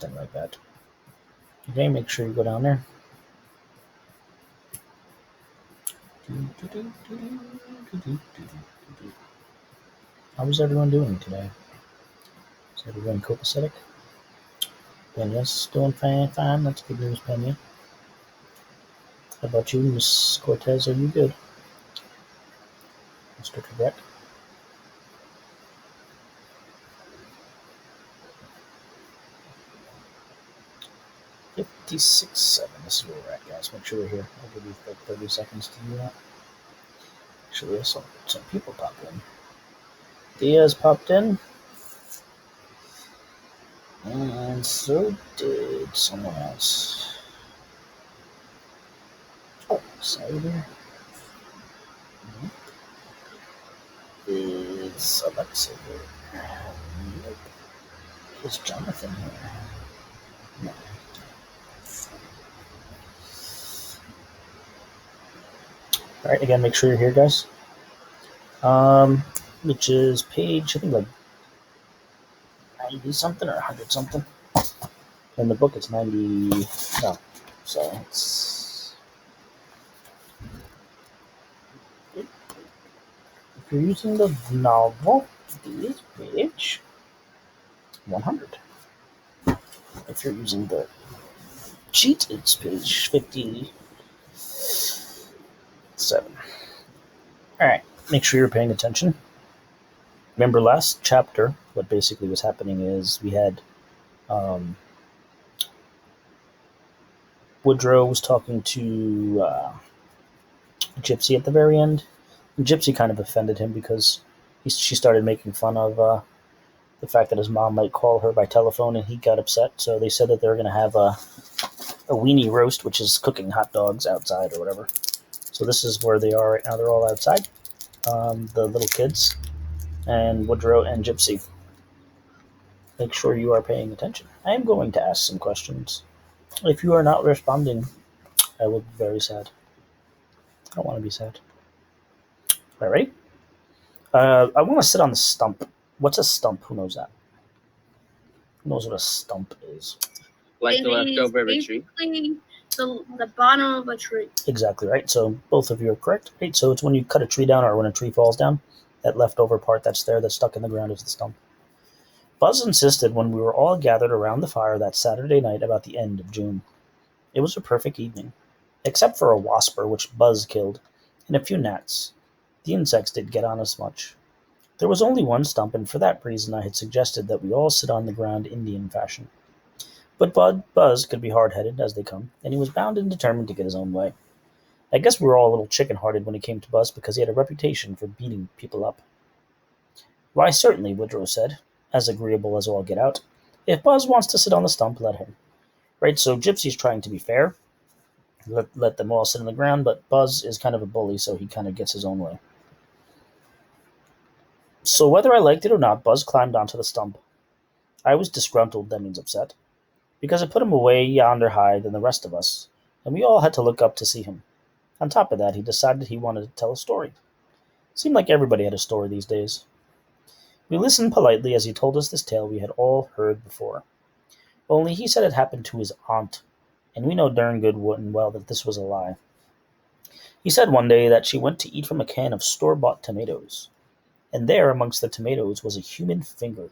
something like that. Okay, make sure you go down there. How is everyone doing today? Is everyone copacetic? Penya's doing fine. That's good news, Penya. How about you, Miss Cortez? Are you good? Mr. Quebec? 56.7. This is where we're at, guys. Make sure we're here. I'll give you like 30 seconds to do that. Actually, some people pop in. Diaz popped in. And so did someone else. Oh, sorry there. Is Alexa here? Nope. Is Jonathan here? No. Alright, again, make sure you're here, guys. Which is page, I think, like 90 something or 100 something. In the book, it's 90. No, so it's. If you're using the novel, it is page 100. If you're using the cheat, it's page 57. Alright, make sure you're paying attention. Remember last chapter, what basically was happening is we had Woodrow was talking to Gypsy at the very end. And Gypsy kind of offended him because she started making fun of the fact that his mom might call her by telephone, and he got upset. So they said that they were going to have a weenie roast, which is cooking hot dogs outside or whatever. So this is where they are right now. They're all outside, the little kids, and Woodrow and Gypsy. Make sure you are paying attention. I am going to ask some questions. If you are not responding, I will be very sad. I don't want to be sad. All right, ready? I want to sit on the stump. What's a stump? Who knows that? Who knows what a stump is? Like the leftover of a tree? The bottom of a tree. Exactly right. So both of you are correct. Right. So it's when you cut a tree down or when a tree falls down, that leftover part that's there that's stuck in the ground is the stump. Buzz insisted when we were all gathered around the fire that Saturday night about the end of June. It was a perfect evening, except for a wasper which Buzz killed, and a few gnats. The insects did get on us much. There was only one stump, and for that reason I had suggested that we all sit on the ground Indian fashion. But Buzz could be hard-headed, as they come, and he was bound and determined to get his own way. I guess we were all a little chicken-hearted when it came to Buzz, because he had a reputation for beating people up. Why, certainly, Woodrow said, as agreeable as all get out. If Buzz wants to sit on the stump, let him. Right, so Gypsy's trying to be fair, let them all sit on the ground, but Buzz is kind of a bully, so he kind of gets his own way. So whether I liked it or not, Buzz climbed onto the stump. I was disgruntled, that means upset, because it put him away yonder higher than the rest of us, and we all had to look up to see him. On top of that, he decided he wanted to tell a story. Seemed like everybody had a story these days. We listened politely as he told us this tale we had all heard before. Only he said it happened to his aunt, and we know darn good and well that this was a lie. He said one day that she went to eat from a can of store-bought tomatoes, and there amongst the tomatoes was a human finger.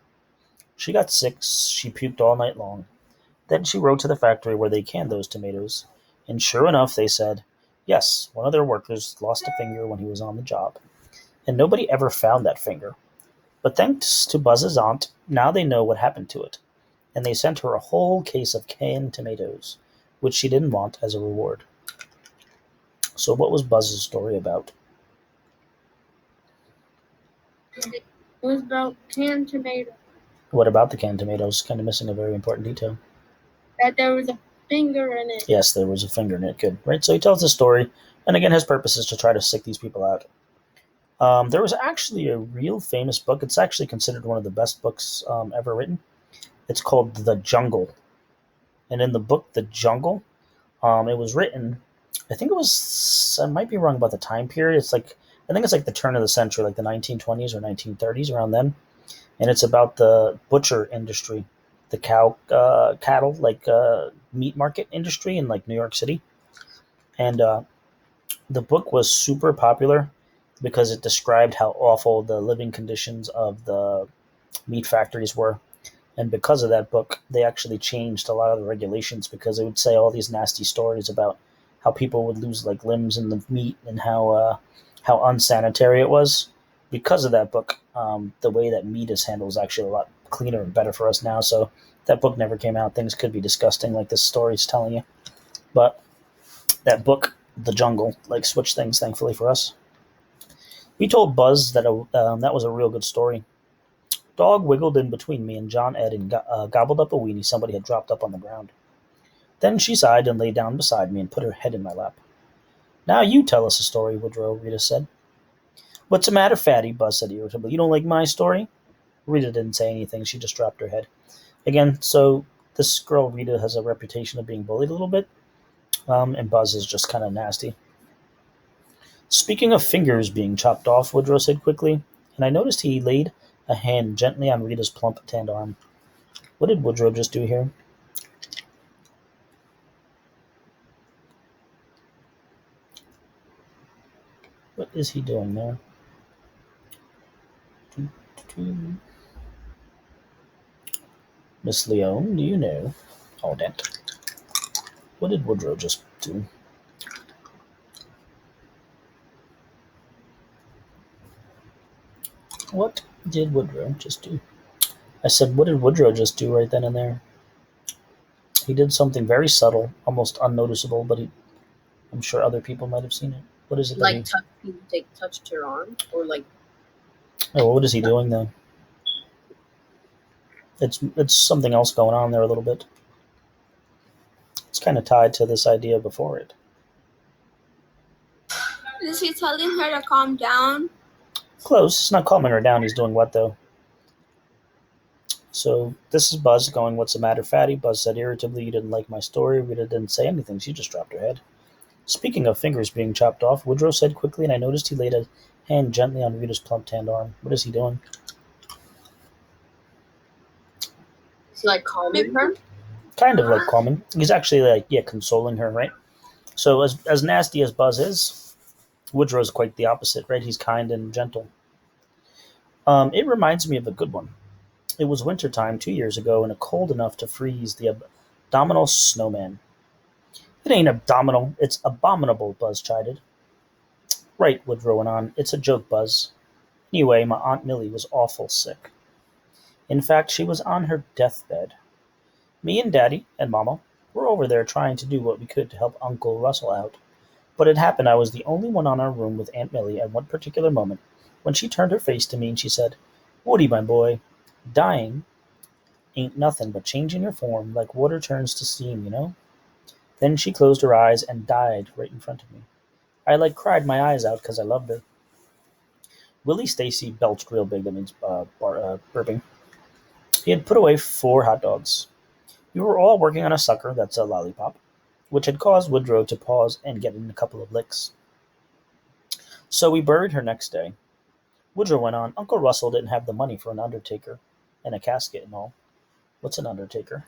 She got sick, she puked all night long. Then she rode to the factory where they canned those tomatoes, and sure enough, they said, yes, one of their workers lost a finger when he was on the job, and nobody ever found that finger. But thanks to Buzz's aunt, now they know what happened to it, and they sent her a whole case of canned tomatoes, which she didn't want as a reward. So what was Buzz's story about? It was about canned tomatoes. What about the canned tomatoes? Kind of missing a very important detail. That there was a finger in it. Yes, there was a finger in it. Good. Right, so he tells the story, and again, his purpose is to try to sick these people out. There was actually a real famous book. It's actually considered one of the best books ever written. It's called The Jungle. And in the book, The Jungle, it was written, I think it was, I might be wrong about the time period. I think it's like the turn of the century, like the 1920s or 1930s, around then. And it's about the butcher industry the cattle meat market industry in like New York City, and the book was super popular because it described how awful the living conditions of the meat factories were. And because of that book, they actually changed a lot of the regulations because it would say all these nasty stories about how people would lose like limbs in the meat and how unsanitary it was. Because of that book, the way that meat is handled is actually a lot cleaner and better for us now. So that book never came out. Things could be disgusting, like this story's telling you. But that book, The Jungle, like switched things. Thankfully for us, we told Buzz that that was a real good story. Dog wiggled in between me and John Ed and gobbled up a weenie somebody had dropped up on the ground. Then she sighed and lay down beside me and put her head in my lap. Now you tell us a story, Woodrow, Rita said. What's the matter, Fatty? Buzz said irritably. You don't like my story? Rita didn't say anything. She just dropped her head. Again, so this girl, Rita, has a reputation of being bullied a little bit, and Buzz is just kind of nasty. Speaking of fingers being chopped off, Woodrow said quickly, and I noticed he laid a hand gently on Rita's plump, tanned arm. What did Woodrow just do here? What is he doing there? Miss Leone, do you know? Oh, damn. What did Woodrow just do? What did Woodrow just do? I said, what did Woodrow just do right then and there? He did something very subtle, almost unnoticeable, but I'm sure other people might have seen it. What is it? Like he touched your arm, or like. Oh, what is he doing though? It's something else going on there a little bit. It's kind of tied to this idea before it. Is he telling her to calm down? Close. It's not calming her down. He's doing what though? So this is Buzz going, what's the matter, Fatty? Buzz said irritably, you didn't like my story. Rita didn't say anything. She just dropped her head. Speaking of fingers being chopped off, Woodrow said quickly, and I noticed he laid a hand gently on Rita's plump tanned arm. What is he doing? Is he like calming her? Kind of like calming. He's actually like, yeah, consoling her, right? So as nasty as Buzz is, Woodrow's quite the opposite, right? He's kind and gentle. It reminds me of a good one. It was wintertime 2 years ago and cold enough to freeze the abdominal snowman. It ain't abdominal, it's abominable, Buzz chided. Right, Woodrow went on. It's a joke, Buzz. Anyway, my Aunt Millie was awful sick. In fact, she was on her deathbed. Me and Daddy and Mama were over there trying to do what we could to help Uncle Russell out. But it happened I was the only one on our room with Aunt Millie at one particular moment when she turned her face to me and she said, Woody, my boy, dying ain't nothing but changing your form like water turns to steam, you know? Then she closed her eyes and died right in front of me. I cried my eyes out because I loved her. Willie Stacy belched real big. That means burping. He had put away 4 hot dogs. We were all working on a sucker, that's a lollipop, which had caused Woodrow to pause and get in a couple of licks. So we buried her next day. Woodrow went on, Uncle Russell didn't have the money for an undertaker and a casket and all. What's an undertaker?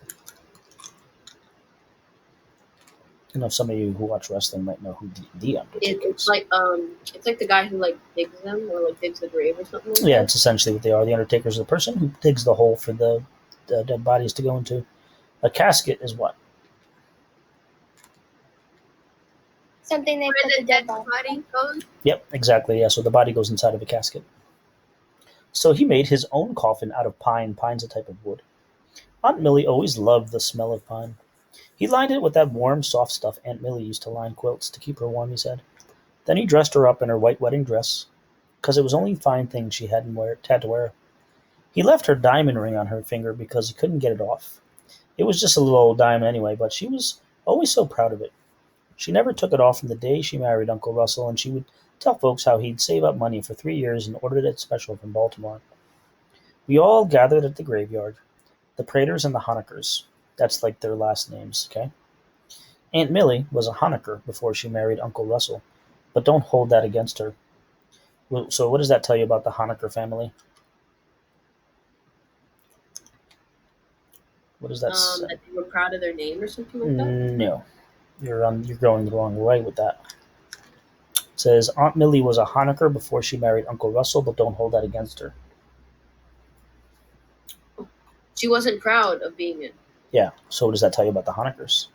I know some of you who watch wrestling might know who the Undertaker is. It's like the guy who like digs them or like digs the grave or something. Yeah, it's essentially what they are. The Undertaker is the person who digs the hole for the dead bodies to go into. A casket is what? Something they put the dead body goes. Yep, exactly. Yeah, so the body goes inside of a casket. So he made his own coffin out of pine. Pine's a type of wood. Aunt Millie always loved the smell of pine. He lined it with that warm, soft stuff Aunt Millie used to line quilts to keep her warm, he said. Then he dressed her up in her white wedding dress, because it was the only fine thing she had to wear. He left her diamond ring on her finger because he couldn't get it off. It was just a little old diamond anyway, but she was always so proud of it. She never took it off from the day she married Uncle Russell, and she would tell folks how he'd save up money for 3 years and ordered it special from Baltimore. We all gathered at the graveyard. The Praters and the Honeckers. That's like their last names, okay? Aunt Millie was a Honecker before she married Uncle Russell, but don't hold that against her. So what does that tell you about the Honecker family? What does that say? That they were proud of their name or something like that. No, you're going the wrong way with that. It says Aunt Millie was a Honaker before she married Uncle Russell, but don't hold that against her. She wasn't proud of being it. Yeah. So what does that tell you about the Honekers?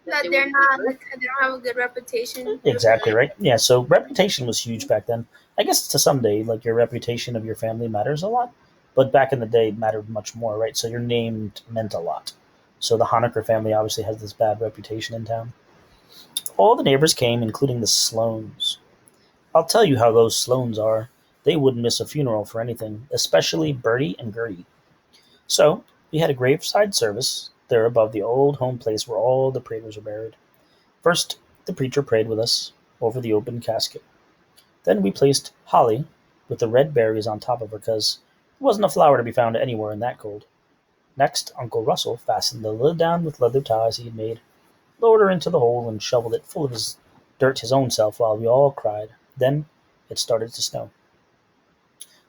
That they're not. They don't have a good reputation. Exactly right. Yeah. So reputation was huge back then. I guess to some day, like your reputation of your family matters a lot, but back in the day, it mattered much more, right? So your name meant a lot. So the Honaker family obviously has this bad reputation in town. All the neighbors came, including the Sloanes. I'll tell you how those Sloanes are. They wouldn't miss a funeral for anything, especially Bertie and Gertie. So we had a graveside service there above the old home place where all the Praters are buried. First, the preacher prayed with us over the open casket. Then we placed holly with the red berries on top of her because there wasn't a flower to be found anywhere in that cold. Next, Uncle Russell fastened the lid down with leather ties he had made, lowered her into the hole, and shoveled it full of his dirt his own self while we all cried. Then it started to snow.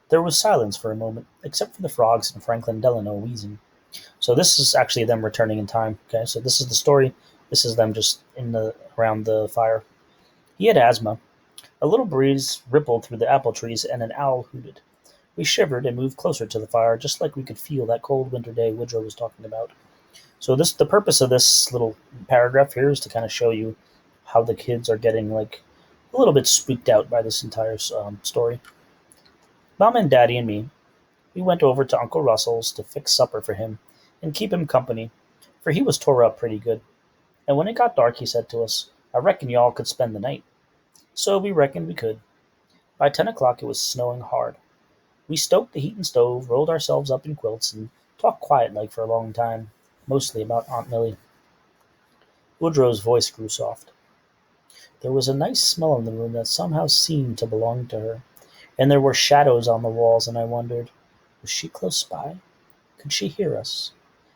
There was silence for a moment, except for the frogs and Franklin Delano wheezing. So this is actually them returning in time. Okay, so this is the story. This is them just in the around the fire. He had asthma. A little breeze rippled through the apple trees, and an owl hooted. We shivered and moved closer to the fire, just like we could feel that cold winter day Woodrow was talking about. So the purpose of this little paragraph here is to kind of show you how the kids are getting like a little bit spooked out by this entire story. Mom and Daddy and me, we went over to Uncle Russell's to fix supper for him and keep him company, for he was tore up pretty good. And when it got dark, he said to us, "I reckon y'all could spend the night." So we reckoned we could. By 10 o'clock, it was snowing hard. We stoked the heating stove, rolled ourselves up in quilts, and talked quiet like for a long time, mostly about Aunt Millie. Woodrow's voice grew soft. There was a nice smell in the room that somehow seemed to belong to her, and there were shadows on the walls, and I wondered, was she close by? Could she hear us?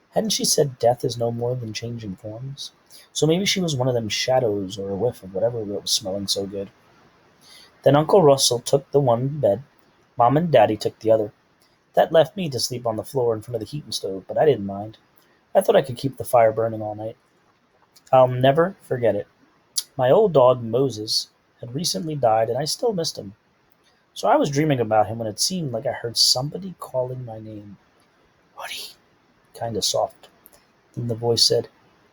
Hadn't she said death is no more than changing forms? So maybe she was one of them shadows or a whiff of whatever was smelling so good. Then Uncle Russell took the one bed. Mom and Daddy took the other. That left me to sleep on the floor in front of the heating stove, but I didn't mind. I thought I could keep the fire burning all night. I'll never forget it. My old dog, Moses, had recently died, and I still missed him. So I was dreaming about him when it seemed like I heard somebody calling my name. Woody, kinda soft. Then the voice said,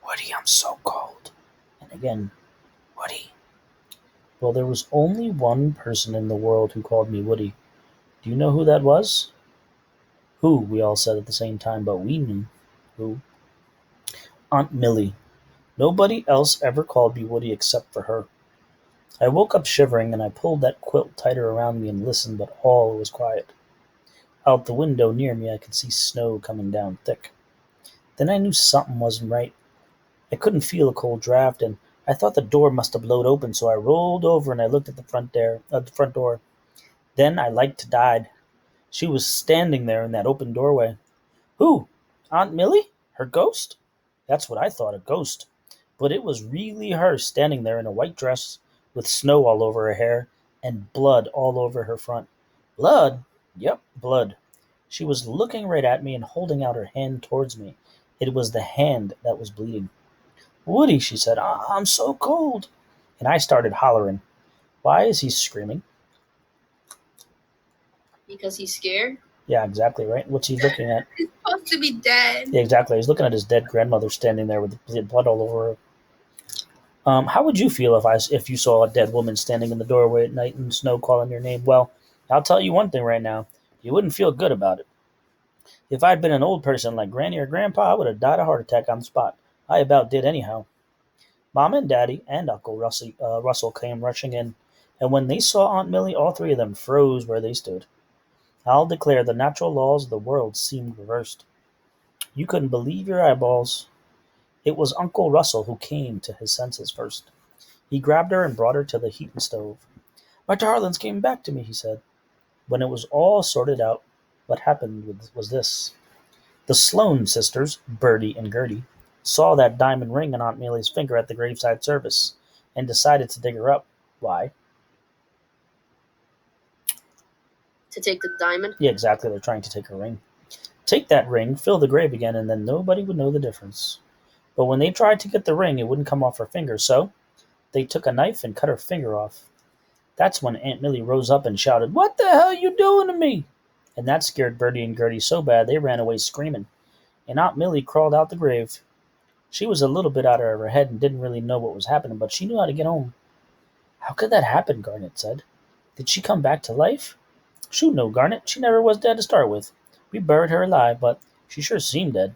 Woody, I'm so cold. And again, Woody. Well, there was only one person in the world who called me Woody. Do you know who that was? Who, we all said at the same time, but we knew who. Aunt Millie. Nobody else ever called me Woody except for her. I woke up shivering and I pulled that quilt tighter around me and listened, but all was quiet. Out the window near me I could see snow coming down thick. Then I knew something wasn't right. I couldn't feel a cold draft, and I thought the door must have blowed open, so I rolled over and I looked at the front door. Then I like died. She was standing there in that open doorway. Who? Aunt Millie? Her ghost? That's what I thought, a ghost. But it was really her standing there in a white dress, with snow all over her hair, and blood all over her front. Blood? Yep, blood. She was looking right at me and holding out her hand towards me. It was the hand that was bleeding. Woody, she said, I'm so cold. And I started hollering. Why is he screaming? Because he's scared. Yeah, exactly right. What's he looking at? He's supposed to be dead. Yeah, exactly. He's looking at his dead grandmother standing there with blood all over her. How would you feel if you saw a dead woman standing in the doorway at night in the snow calling your name? Well, I'll tell you one thing right now. You wouldn't feel good about it. If I'd been an old person like Granny or Grandpa, I would have died a heart attack on the spot. I about did anyhow. Mom and Daddy and Uncle Russell came rushing in, and when they saw Aunt Millie, all three of them froze where they stood. I'll declare the natural laws of the world seemed reversed. You couldn't believe your eyeballs. It was Uncle Russell who came to his senses first. He grabbed her and brought her to the heating stove. My darlings came back to me, he said. When it was all sorted out, what happened was this. The Sloane sisters, Bertie and Gertie, saw that diamond ring on Aunt Millie's finger at the graveside service and decided to dig her up. Why? To take the diamond? Yeah, exactly. They're trying to take her ring. Take that ring, fill the grave again, and then nobody would know the difference. But when they tried to get the ring, it wouldn't come off her finger, so they took a knife and cut her finger off. That's when Aunt Millie rose up and shouted, "What the hell are you doing to me?" And that scared Bertie and Gertie so bad they ran away screaming, and Aunt Millie crawled out the grave. She was a little bit out of her head and didn't really know what was happening, but she knew how to get home. "How could that happen?" Garnet said. "Did she come back to life?" "Shoot no, Garnet. She never was dead to start with. We buried her alive, but she sure seemed dead."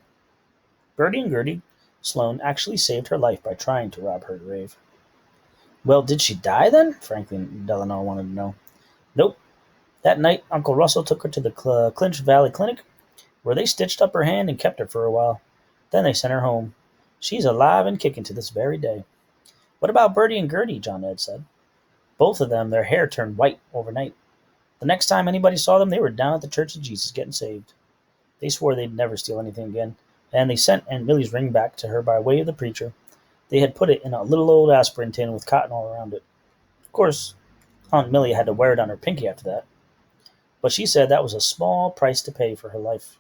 Bertie and Gertie Sloane actually saved her life by trying to rob her grave. "Well, did she die then?" Franklin Delano wanted to know. "Nope. That night, Uncle Russell took her to the Clinch Valley Clinic, where they stitched up her hand and kept her for a while. Then they sent her home. She's alive and kicking to this very day." "What about Bertie and Gertie?" John Ed said. "Both of them, their hair turned white overnight. The next time anybody saw them, they were down at the Church of Jesus getting saved. They swore they'd never steal anything again, and they sent Aunt Millie's ring back to her by way of the preacher. They had put it in a little old aspirin tin with cotton all around it. Of course, Aunt Millie had to wear it on her pinky after that, but she said that was a small price to pay for her life."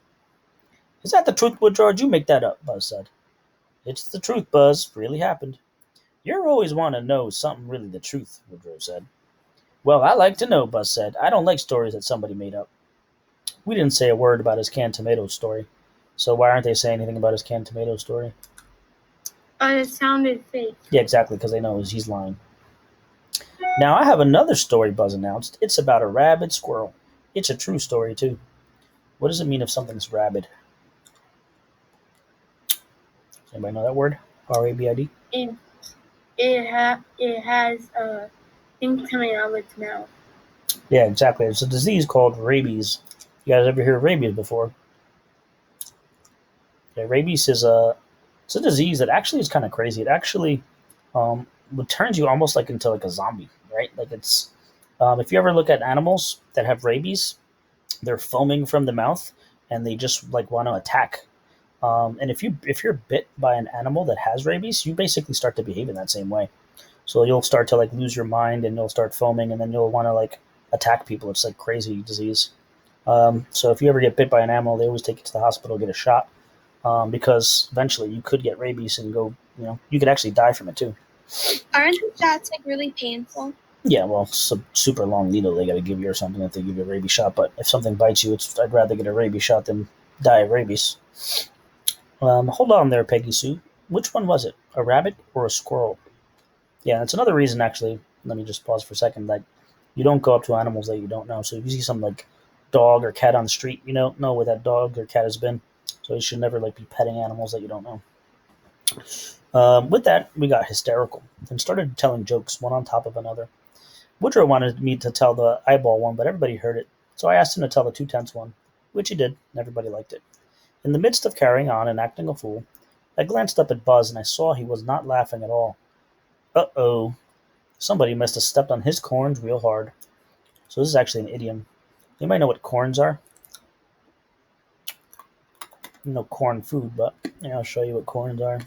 "Is that the truth, Woodrow, or did you make that up?" Buzz said. "It's the truth, Buzz. Really happened." "You're always want to know something really the truth," Woodrow said. "Well, I like to know," Buzz said. "I don't like stories that somebody made up." We didn't say a word about his canned tomatoes story. So why aren't they saying anything about his canned tomato story? It sounded fake. Yeah, exactly, because they know he's lying. "Now I have another story," Buzz announced. "It's about a rabid squirrel. It's a true story, too." What does it mean if something's rabid? Does anybody know that word? R-A-B-I-D? It has things coming out of its mouth. Yeah, exactly. It's a disease called rabies. You guys ever hear of rabies before? Yeah, rabies is it's a disease that actually is kind of crazy. It actually turns you almost like into like a zombie, right? Like it's if you ever look at animals that have rabies, they're foaming from the mouth and they just like want to attack. And if you're bit by an animal that has rabies, you basically start to behave in that same way. So you'll start to like lose your mind and you'll start foaming and then you'll want to like attack people. It's like crazy disease. So if you ever get bit by an animal, they always take you to the hospital, get a shot, because eventually you could get rabies and go, you could actually die from it too. Aren't the shots like really painful? Yeah, well, it's a super long needle they got to give you or something if they give you a rabies shot. But if something bites you, I'd rather get a rabies shot than die of rabies. Hold on there, Peggy Sue. Which one was it? A rabbit or a squirrel? Yeah, that's another reason, actually. Let me just pause for a second. Like, you don't go up to animals that you don't know. So if you see some like dog or cat on the street, you don't know where that dog or cat has been. So you should never like be petting animals that you don't know. With that, we got hysterical and started telling jokes one on top of another. Woodrow wanted me to tell the eyeball one, but everybody heard it. So I asked him to tell the 2/10 one, which he did, and everybody liked it. In the midst of carrying on and acting a fool, I glanced up at Buzz and I saw he was not laughing at all. Uh-oh. Somebody must have stepped on his corns real hard. So this is actually an idiom. You might know what corns are. You know corn food, but I'll show you what corns are.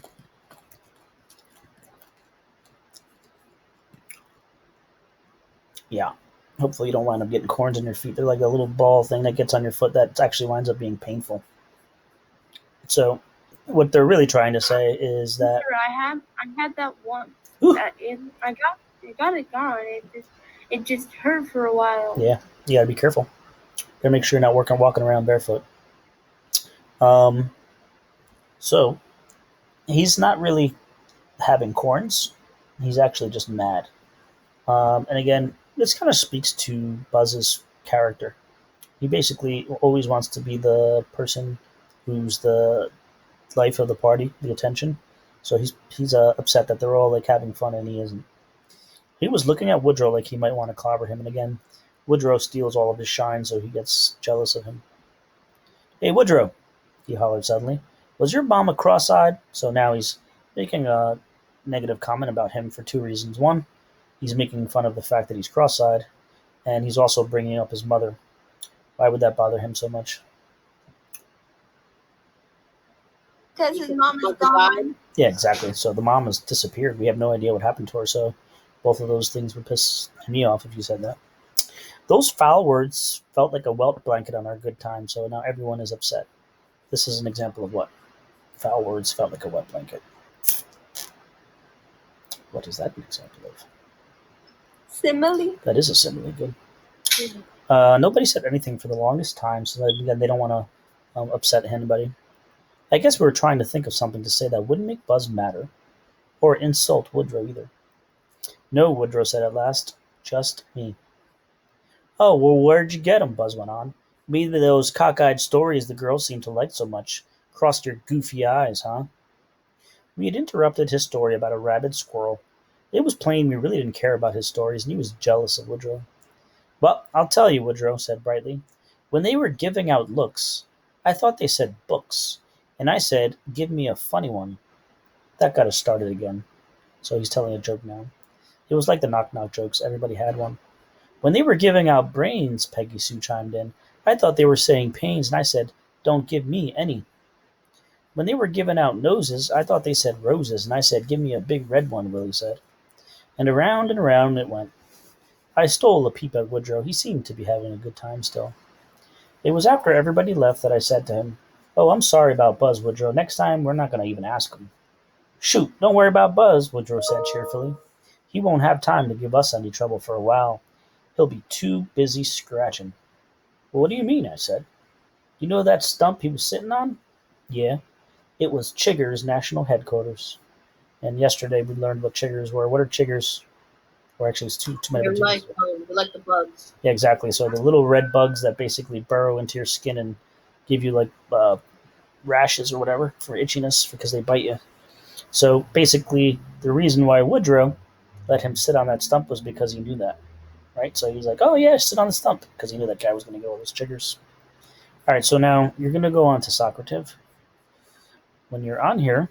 Yeah. Hopefully you don't wind up getting corns in your feet. They're like a little ball thing that gets on your foot that actually winds up being painful. So what they're really trying to say is that I had that once. I got it gone. It just hurt for a while. Yeah, you gotta be careful. Gotta make sure you're not walking around barefoot. So he's not really having corns. He's actually just mad. And again, this kind of speaks to Buzz's character. He basically always wants to be the person who's the life of the party, the attention. So he's upset that they're all like having fun and he isn't. He was looking at Woodrow like he might want to clobber him, and again, Woodrow steals all of his shine, so he gets jealous of him. "Hey, Woodrow," he hollered suddenly, "was your mama cross-eyed?" So now he's making a negative comment about him for two reasons. One, he's making fun of the fact that he's cross-eyed, and he's also bringing up his mother. Why would that bother him so much? Because his mom is gone. Yeah, exactly. So the mom has disappeared. We have no idea what happened to her, so both of those things would piss me off if you said that. Those foul words felt like a wet blanket on our good time, so now everyone is upset. This is an example of what? Foul words felt like a wet blanket. What is that an example of? Simile. That is a simile. Good. Nobody said anything for the longest time, so that, again, they don't want to upset anybody. I guess we were trying to think of something to say that wouldn't make Buzz matter, or insult Woodrow either. No, Woodrow said at last. Just me. Oh, well, where'd you get 'em? Buzz went on. Maybe those cockeyed stories the girls seem to like so much crossed your goofy eyes, huh? We had interrupted his story about a rabid squirrel. It was plain we really didn't care about his stories, and he was jealous of Woodrow. Well, I'll tell you, Woodrow said brightly. When they were giving out looks, I thought they said books, and I said, give me a funny one. That got us started again. So he's telling a joke now. It was like the knock-knock jokes. Everybody had one. When they were giving out brains, Peggy Sue chimed in, I thought they were saying pains, and I said, don't give me any. When they were giving out noses, I thought they said roses, and I said, give me a big red one, Willie said. And around it went. I stole a peep at Woodrow. He seemed to be having a good time still. It was after everybody left that I said to him, oh, I'm sorry about Buzz, Woodrow. Next time, we're not going to even ask him. Shoot, don't worry about Buzz, Woodrow said cheerfully. He won't have time to give us any trouble for a while. He'll be too busy scratching. Well, what do you mean? I said. You know that stump he was sitting on? Yeah. It was Chigger's national headquarters. And yesterday we learned what chiggers were. What are chiggers? Or actually, it's too many. They're like the bugs. Yeah, exactly. So the little red bugs that basically burrow into your skin and give you like rashes or whatever for itchiness because they bite you. So basically, the reason why Woodrow let him sit on that stump was because he knew that, right? So he was like, "Oh yeah, sit on the stump," because he knew that guy was going to get all those chiggers. All right, so now you're going to go on to Socrative. When you're on here,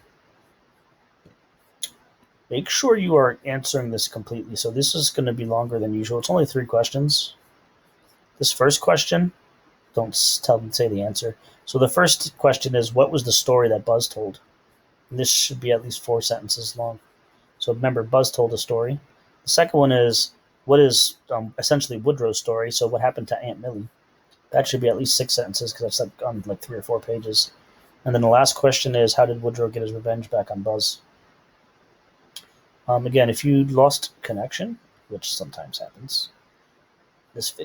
make sure you are answering this completely. So this is going to be longer than usual. It's only 3 questions. This first question, don't say the answer. So the first question is, what was the story that Buzz told? And this should be at least 4 sentences long. So remember, Buzz told a story. The second one is, what is essentially Woodrow's story? So what happened to Aunt Millie? That should be at least 6 sentences because I've said on like 3 or 4 pages. And then the last question is, how did Woodrow get his revenge back on Buzz? Again, if you lost connection, which sometimes happens, this video